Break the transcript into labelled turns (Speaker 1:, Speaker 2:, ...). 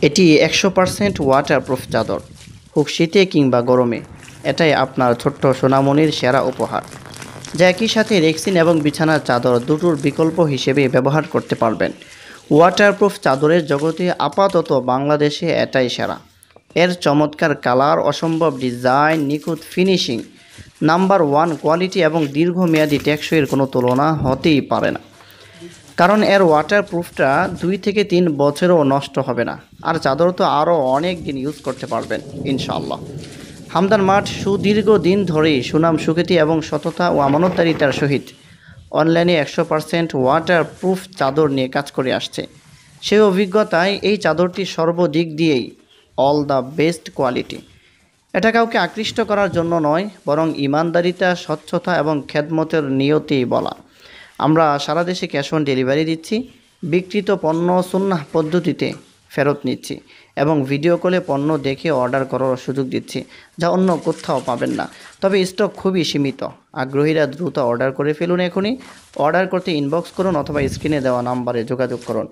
Speaker 1: এটি 100% ওয়াটারপ্রুফ চাদর, হোক শীতে কিংবা গরমে। এটাই আপনার ছোট্ট সোনামণির সেরা উপহার, যা একই সাথে রেক্সিন এবং বিছানার চাদর দুটোর বিকল্প হিসেবে ব্যবহার করতে পারবেন। ওয়াটারপ্রুফ চাদরের জগতে আপাতত বাংলাদেশে এটাই সেরা। এর চমৎকার কালার, অসম্ভব ডিজাইন, নিখুঁত ফিনিশিং, নাম্বার ওয়ান কোয়ালিটি এবং দীর্ঘমেয়াদী টেকসইয়ের কোনো তুলনা হতেই পারে না। কারণ এর ওয়াটারপ্রুফটা 2 থেকে 3 বছরও নষ্ট হবে না, আর চাদর তো আরও অনেক দিন ইউজ করতে পারবেন ইনশাআল্লাহ। হামদান মার্ট সুদীর্ঘ দিন ধরেই সুনাম, সুখ্যাতি এবং সততা ও আমানতদারিতার সহিত অনলাইনে 100% ওয়াটারপ্রুফ চাদর নিয়ে কাজ করে আসছে। সেই অভিজ্ঞতায় এই চাদরটি সর্বদিক দিয়েই অল দ্য বেস্ট কোয়ালিটি। এটা কাউকে আকৃষ্ট করার জন্য নয়, বরং ইমানদারিতা, স্বচ্ছতা এবং খেদমতের নিয়তেই বলা। আমরা সারা দেশে ক্যাশ অন ডেলিভারি দিচ্ছি, বিক্রিত পণ্য সুন্নাহ পদ্ধতিতে ফেরত নিচ্ছি এবং ভিডিও কলে পণ্য দেখে অর্ডার করার সুযোগ দিচ্ছি, যা অন্য কোথাও পাবেন না। তবে স্টক খুবই সীমিত। আগ্রহীরা দ্রুত অর্ডার করে ফেলুন এখনই। অর্ডার করতে ইনবক্স করুন অথবা স্ক্রিনে দেওয়া নাম্বারে যোগাযোগ করুন।